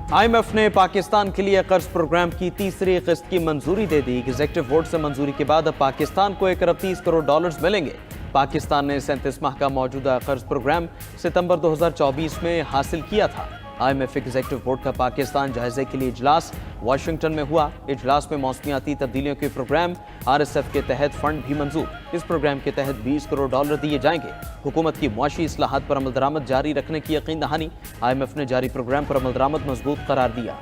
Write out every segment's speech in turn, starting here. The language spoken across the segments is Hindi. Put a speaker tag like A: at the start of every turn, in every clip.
A: IMF ने पाकिस्तान के लिए कर्ज प्रोग्राम की तीसरी किस्त की मंजूरी दे दी। एग्जीक्यूटिव बोर्ड से मंजूरी के बाद अब पाकिस्तान को 1 अरब 30 करोड़ डॉलर्स मिलेंगे। पाकिस्तान ने 37 माह का मौजूदा कर्ज प्रोग्राम सितंबर 2024 में हासिल किया था। IMF एग्जीक्यूटिव बोर्ड का पाकिस्तान जायजे के लिए इजलास वाशिंगटन में हुआ। इजलास में मौसमियाती तब्दीलियों के प्रोग्राम RSF के तहत फंड भी मंजूर। इस प्रोग्राम के तहत 20 करोड़ डॉलर दिए जाएंगे। हुकूमत की मुआशी इस्लाहात पर अमल दरामद जारी रखने की यकीन दहानी। IMF ने जारी प्रोग्राम पर अमल दरामद मजबूत करार दिया।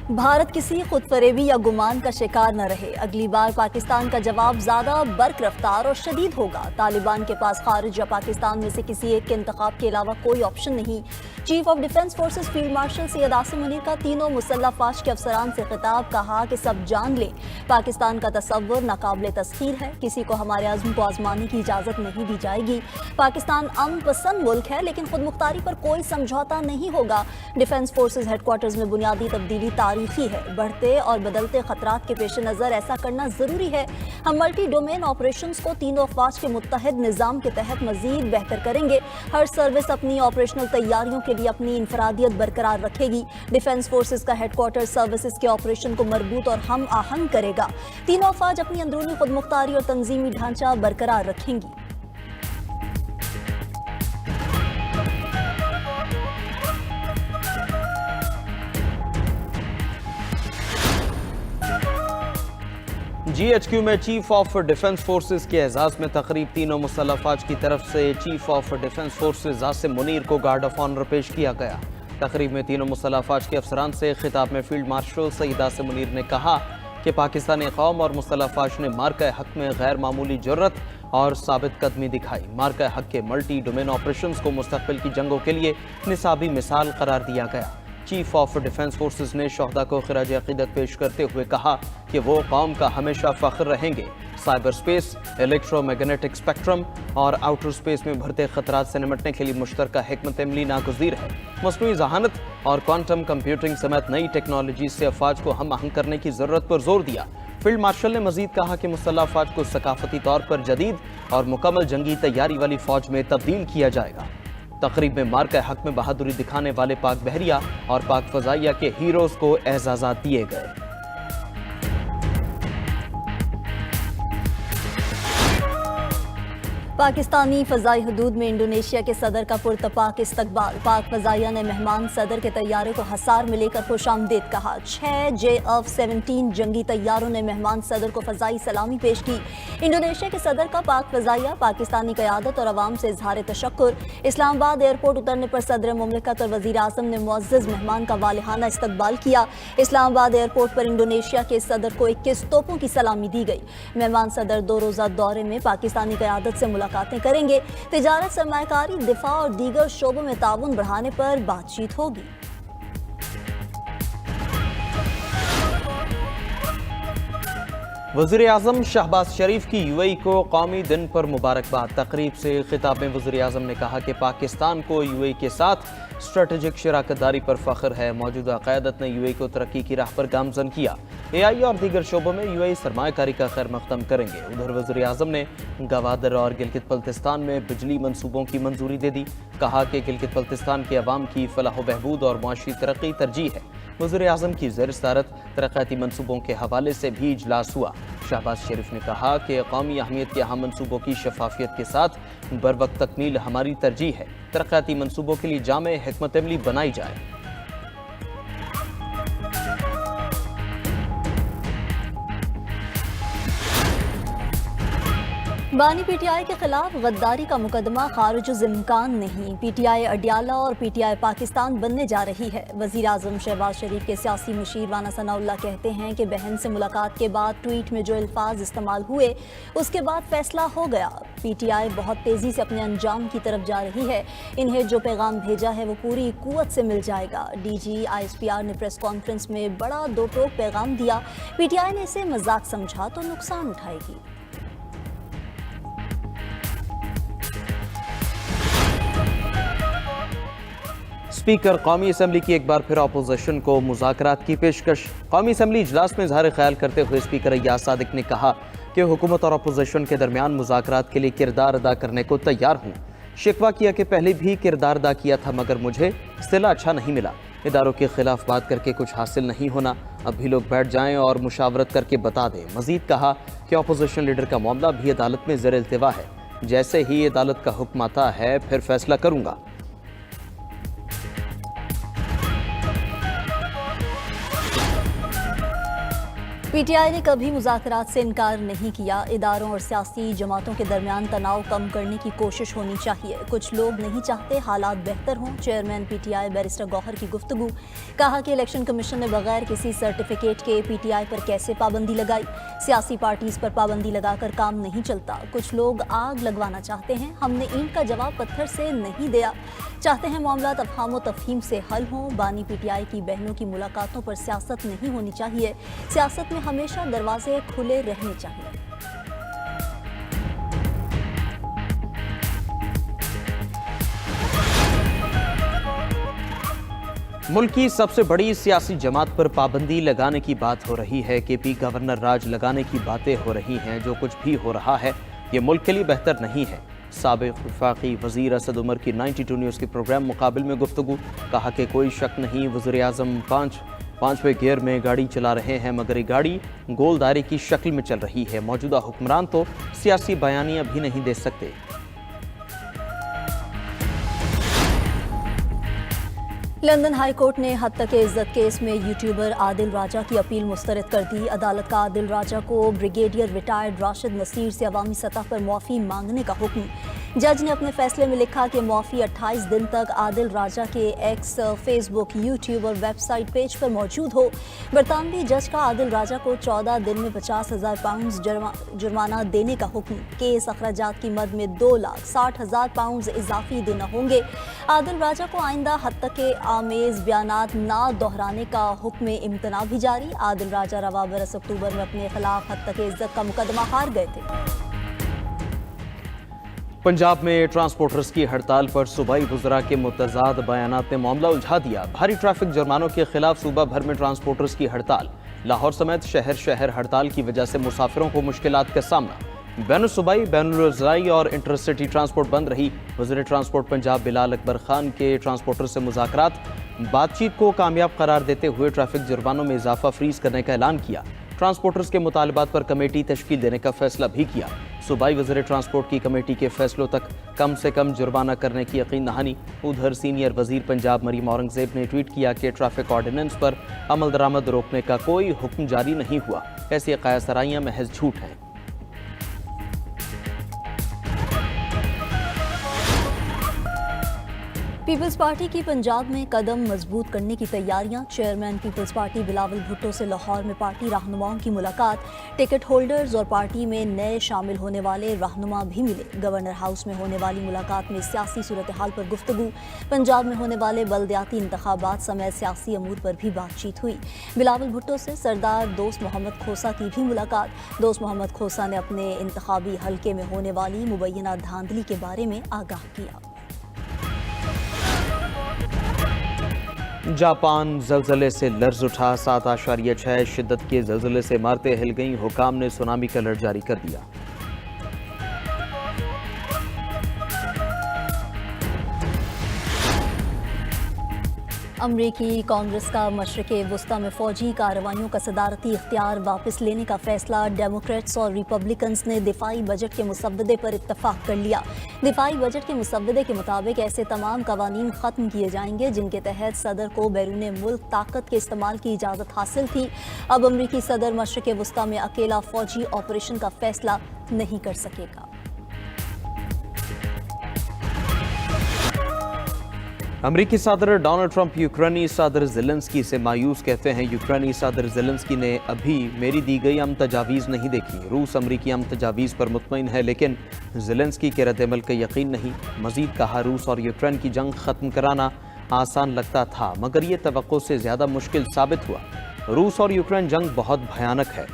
B: भारत किसी खुदफरेबी या गुमान का शिकार न रहे। अगली बार पाकिस्तान का जवाब ज्यादा बर्क रफ्तार और शदीद होगा। तालिबान के पास खारिज या पाकिस्तान में से किसी एक के इंतखाब के अलावा कोई ऑप्शन नहीं। Chief of defence forces field marshal Syed Asim Munir का तीनों मुसल्लह फौज के अफसरान से खिताब। कहा कि सब जान लें, पाकिस्तान का तसव्वुर नाकाबिले तस्खीर है। किसी को हमारे अज़्म को आजमाने की इजाज़त नहीं दी जाएगी। पाकिस्तान अमन पसंद मुल्क है, लेकिन खुद मुख्तारी पर कोई समझौता नहीं होगा। डिफेंस फोर्सेस हेडक्वार्टर्स में बुनियादी तब्दीली तारीखी है। बढ़ते और बदलते खतरात के पेश नज़र ऐसा करना ज़रूरी है। हम मल्टी डोमेन ऑपरेशंस को तीनों अफवाज के मुत्तहद निज़ाम के तहत मज़ीद बेहतर करेंगे। हर सर्विस अपनी ऑपरेशनल तैयारियों के लिए अपनी इनफरादियत बरकरार रखेगी। डिफेंस फोर्सेस का हेडक्वार्टर सर्विसेज के ऑपरेशन को मरबूत और हम आहंग करेगा। तीनों अफवाज अपनी अंदरूनी खुद मुख्तारी और तंजीमी ढांचा बरकरार रखेंगी।
A: GHQ में चीफ ऑफ डिफेंस फोर्सेस के एजाज में तकरीब तीनों मुसल्लह अफवाज की तरफ से chief of defence forces Asim Munir को गार्ड ऑफ ऑनर पेश किया गया। तकरीब में तीनों मुसल्लह अफवाज के अफसरान से खिताब में फील्ड मार्शल सैयद आसिम मुनीर ने कहा कि पाकिस्तानी कौम और मुसल्लह अफवाज ने मार्का हक में गैर मामूली जुर्रत और साबित कदमी दिखाई। मार्का हक के मल्टी डोमेन ऑपरेशंस को मुस्तकबिल की जंगों के लिए निसाबी मिसाल करार दिया गया। चीफ ऑफ डिफेंस फोर्सेस ने शोहदा को खिराज अकीदत पेश करते हुए कहा कि वो कौम का हमेशा फख्र रहेंगे। साइबर स्पेस, इलेक्ट्रोमैग्नेटिक स्पेक्ट्रम और आउटर स्पेस में बढ़ते खतरात से निपटने के लिए मुश्तरका हिकमत अमली नागुज़ीर है। मसनूई जहानत और क्वांटम कंप्यूटिंग समेत नई टेक्नोलॉजी से अफवाज को हम आहंग करने की ज़रूरत पर जोर दिया। फील्ड मार्शल ने मजीद कहा कि मुसल्लह अफवाज को सकाफती तौर पर जदीद और मुकम्मल जंगी तैयारी वाली फौज में तब्दील किया जाएगा। तकरीब में मार्का हक में बहादुरी दिखाने वाले पाक बहरिया और पाक फजाइया के हीरोज को एजाज़ात दिए गए।
B: पाकिस्तानी फ़ज़ाई हदूद में इंडोनेशिया के सदर का पुरतपाक इस्तकबाल। पाक फ़ज़ाइया ने मेहमान सदर के तैयारे को हसार में लेकर खुशामदीद कहा। 6 JF-17 जंगी तैयारों ने मेहमान सदर को फ़ज़ाई सलामी पेश की। इंडोनेशिया के सदर का पाक फ़ज़ाइया पाकिस्तानी क़यादत और अवाम से इजहार तशक्कुर। इस्लामाबाद एयरपोर्ट उतरने पर सदर मुमलिकत और वज़ीर आज़म ने मुअज़्ज़ज़ मेहमान का वालिहाना इस्तकबाल किया। इस्लामाबाद एयरपोर्ट पर इंडोनेशिया के सदर को 21 तोपों की सलामी दी गई। मेहमान सदर 2 रोज़ा दौरे में पाकिस्तानी क़यादत से मुलाकातें करेंगे। तिजारत, सरमायाकारी, दिफा और दीगर शोबों में ताउन बढ़ाने पर बातचीत होगी।
A: वज़ीर आज़म शहबाज शरीफ की UAE को कौमी दिन पर मुबारकबाद। तकरीब से खिताब में वज़ीर आज़म ने कहा कि पाकिस्तान को UAE के साथ स्ट्रेटेजिक शराकतदारी पर फ़ख्र है। मौजूदा क़यादत ने UAE को तरक्की की राह पर गामज़न किया। AI और दीगर शोबों में UAE सरमायाकारी का खैर मक़दम करेंगे। उधर वज़ीर आज़म ने गवादर और गिलगित बल्तिस्तान में बिजली मनसूबों की मंजूरी दे दी। कहा कि गिलगित बल्तिस्तान के अवाम की फलाह बहबूद और मुआशी तरक्की तरजीह है। वज़ीर आज़म की ज़ेर सदारत तरक्याती मनसूबों के हवाले से भी इजलास हुआ। शहबाज शरीफ ने कहा कि कौमी अहमियत के अहम मनसूबों की शफाफियत के साथ बरवक्त तकमील हमारी तरजीह है। तरक्याती मनसूबों के लिए जामे हिकमत अमली बनाई जाए।
B: बानी PTI के खिलाफ गद्दारी का मुकदमा खारिज इम्कान नहीं। PTI अडियाला और PTI पाकिस्तान बनने जा रही है। वज़ीर आज़म शहबाज शरीफ के सियासी मुशीर राना सनाउल्लाह कहते हैं कि बहन से मुलाकात के बाद ट्वीट में जो अल्फाज इस्तेमाल हुए उसके बाद फैसला हो गया। PTI बहुत तेज़ी से अपने अंजाम की तरफ जा रही है। इन्हें जो पैगाम भेजा है वो पूरी कुव्वत से मिल जाएगा। DG ISPR ने प्रेस कॉन्फ्रेंस में बड़ा दो टोक पैगाम दिया। PTI ने इसे मजाक समझा तो नुकसान उठाएगी।
A: स्पीकर कौमी असम्बली की एक बार फिर अपोजिशन को मुज़ाकरात की पेशकश। कौमी असम्बली इजलास में इज़हार ख्याल करते हुए स्पीकर अय्याज सादिक ने कहा कि हुकूमत और अपोजिशन के दरमियान मुज़ाकरात के लिए किरदार अदा करने को तैयार हूँ। शिकवा किया कि पहले भी किरदार अदा किया था मगर मुझे सिला अच्छा नहीं मिला। इदारों के खिलाफ बात करके कुछ हासिल नहीं होना, अब भी लोग बैठ जाएं और मुशावरत करके बता दें। मजीद कहा कि अपोजिशन लीडर का मामला भी अदालत में ज़ेर इल्तिवा है, जैसे ही अदालत का हुक्म आता है फिर फैसला करूँगा।
B: पीटीआई ने कभी मुज़ाकरात से इनकार नहीं किया। इदारों और सियासी जमातों के दरमियान तनाव कम करने की कोशिश होनी चाहिए। कुछ लोग नहीं चाहते हालात बेहतर हों। चेयरमैन पीटीआई बैरिस्टर गौहर की गुफ्तगू। कहा कि इलेक्शन कमीशन ने बगैर किसी सर्टिफिकेट के पीटीआई पर कैसे पाबंदी लगाई। सियासी पार्टीज पर पाबंदी लगाकर काम नहीं चलता। कुछ लोग आग लगवाना चाहते हैं। हमने ईंट का जवाब पत्थर से नहीं दिया। चाहते हैं मामला तफहाम तफहीम से हल हों। बानी पीटीआई की बहनों की मुलाकातों पर सियासत नहीं होनी चाहिए। सियासत में हमेशा दरवाजे खुले रहने चाहिए।
A: मुल्क की सबसे बड़ी सियासी जमात पर पाबंदी लगाने की बात हो रही है। केपी गवर्नर राज लगाने की बातें हो रही हैं। जो कुछ भी हो रहा है ये मुल्क के लिए बेहतर नहीं है। साबिक वफाकी वजीर असद उमर की 92 न्यूज़ के प्रोग्राम मुकाबिल में गुफ्तगू। कहा कि कोई शक नहीं वज़ीर आज़म पांचवें गियर में गाड़ी चला रहे हैं मगर ये गाड़ी गोल दायरे की शक्ल में चल रही है। मौजूदा हुक्मरान तो सियासी बयानियां भी नहीं दे सकते।
B: लंदन हाई कोर्ट ने हद तक इज्जत केस में यूट्यूबर आदिल राजा की अपील मुस्तरद कर दी। अदालत का आदिल राजा को ब्रिगेडियर रिटायर्ड राशिद नसीर से अवामी सतह पर मुआफ़ी मांगने का हुक्म। जज ने अपने फैसले में लिखा कि मुआफ़ी 28 दिन तक आदिल राजा के एक्स, फेसबुक, यूट्यूब और वेबसाइट पेज पर मौजूद हो। बरतानवी जज का आदिल राजा को 14 दिन में 50,000 पाउंड जुर्माना देने का हुक्म। केस अखराजात की मद में 2,60,000 पाउंड इजाफी देना होंगे। आदिल राजा को आइंदा हद तक के आमेज बयानात ना दोहराने का हुक्म इम्तना भी जारी। आदिल राजा रवा बरस अक्टूबर में अपने खिलाफ हद तक इज्जत का मुकदमा हार गए थे।
A: पंजाब में ट्रांसपोर्टर्स की हड़ताल पर सूबाई वज़रा के मुतज़ाद बयानात ने मामला उलझा दिया। भारी ट्रैफिक जुर्मानों के खिलाफ सूबा भर में ट्रांसपोर्टर्स की हड़ताल। लाहौर समेत शहर शहर हड़ताल की वजह से मुसाफिरों को मुश्किलात का सामना। बैनुल-सूबाई, बैनुल-ज़राई और इंटरसिटी ट्रांसपोर्ट बंद रही। वज़ीर ट्रांसपोर्ट पंजाब बिलाल अकबर खान के ट्रांसपोर्टर से मुज़ाकरात। बातचीत को कामयाब करार देते हुए ट्रैफिक जुर्मानों में इजाफा फ्रीज करने का ऐलान किया। ट्रांसपोर्टर्स के मुतालबात पर कमेटी तश्कील देने का फैसला भी किया। सूबाई वज़ीर ट्रांसपोर्ट की कमेटी के फैसलों तक कम से कम जुर्माना करने की यकीन दहानी। उधर सीनियर वज़ीर पंजाब मरीम औरंगज़ेब ने ट्वीट किया कि ट्रैफिक ऑर्डिनेंस पर अमल दरामद रोकने का कोई हुक्म जारी नहीं हुआ। ऐसी क़यासराइयाँ महज झूठ हैं।
B: पीपल्स पार्टी की पंजाब में कदम मजबूत करने की तैयारियां। Chairman peoples party Bilawal Bhutto से लाहौर में पार्टी रहनुमाओं की मुलाकात। टिकट होल्डर्स और पार्टी में नए शामिल होने वाले रहनुमा भी मिले। गवर्नर हाउस में होने वाली मुलाकात में सियासी सूरत हाल पर गुफ्तगू। पंजाब में होने वाले बल्दियाती इंतखाबात समेत सियासी अमूर पर भी बातचीत हुई। बिलावल भुट्टो से सरदार दोस्त मोहम्मद खोसा की भी मुलाकात। दोस्त मोहम्मद खोसा ने अपने इंतखाबी हल्के में होने वाली मुबैना धांधली के बारे में आगाह किया।
A: जापान ज़लज़ले से लर्ज उठा। 7.6 शिद्दत के ज़लज़ले से इमारतें हिल गईं। हुकाम ने सुनामी का अलर्ट जारी कर दिया।
B: अमरीकी कांग्रेस का मशरिक़े वुस्ता में फ़ौजी कार्रवाइयों का सदारती इख्तियार वापस लेने का फैसला। डेमोक्रेट्स और रिपब्लिकन्स ने दिफाई बजट के मुसव्वदे पर इत्तफाक कर लिया। दिफाई बजट के मुसव्वदे के मुताबिक ऐसे तमाम कवानीन ख़त्म किए जाएंगे जिनके तहत सदर को बैरून मुल्क ताकत के इस्तेमाल की इजाज़त हासिल थी। अब अमरीकी सदर मशरिक़े वुस्ता में अकेला फ़ौजी ऑपरेशन का फैसला नहीं कर सकेगा।
A: अमरीकी सदर डोनाल्ड ट्रंप यूक्रेनी सदर ज़ेलेंस्की से मायूस कहते हैं। यूक्रेनी सदर ज़ेलेंस्की ने अभी मेरी दी गई अमन तजावीज़ नहीं देखी। रूस अमरीकी अमन तजावीज़ पर मुतमईन है लेकिन ज़ेलेंस्की के रद्द-ए-अमल का यकीन नहीं। मज़ीद कहा, रूस और यूक्रेन की जंग ख़त्म कराना आसान लगता था मगर ये तवक्को से ज़्यादा मुश्किल साबित हुआ। रूस और यूक्रेन जंग बहुत भयानक है।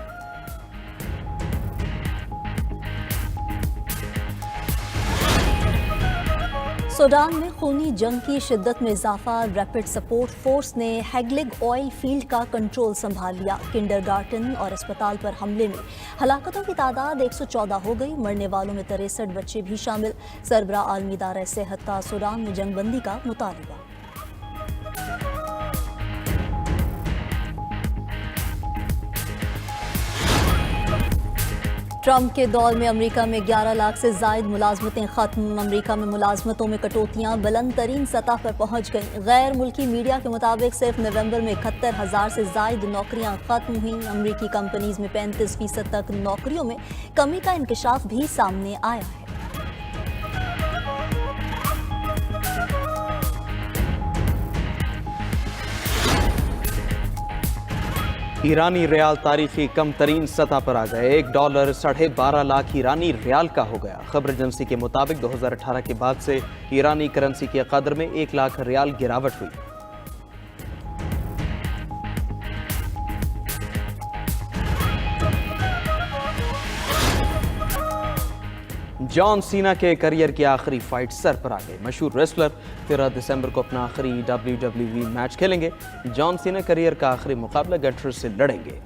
B: सूडान में खूनी जंग की शिद्दत में इजाफा। रैपिड सपोर्ट फोर्स ने हैगलिग ऑयल फील्ड का कंट्रोल संभाल लिया। किंडरगार्टन और अस्पताल पर हमले में हलाकतों की तादाद 114 हो गई। मरने वालों में 63 बच्चे भी शामिल। सरबरा आलमी इदारा सेहत का सूडान में जंगबंदी का मुतालबा। ट्रंप के दौर में अमेरिका में 11 लाख से जायद मुलाजमतें खत्म। अमेरिका में मुलाजमतों में कटौतियां बुलंद तरीन सतह पर पहुंच गईं। गैर मुल्की मीडिया के मुताबिक सिर्फ नवंबर में 71,000 से जायद नौकरियां खत्म हुईं। अमेरिकी कंपनीज में 35% तक नौकरियों में कमी का इंकशाफ भी सामने आया है।
A: ईरानी रियाल तारीखी कम तरीन सतह पर आ गए। $1 12.5 लाख ईरानी रियाल का हो गया। खबर एजेंसी के मुताबिक 2018 के बाद से ईरानी करेंसी के कदर में 1 लाख रियाल गिरावट हुई। जॉन सीना के करियर की आखिरी फाइट सर पर आ गई। मशहूर रेसलर 13 दिसंबर को अपना आखिरी WWE मैच खेलेंगे। जॉन सीना करियर का आखिरी मुकाबला गटर से लड़ेंगे।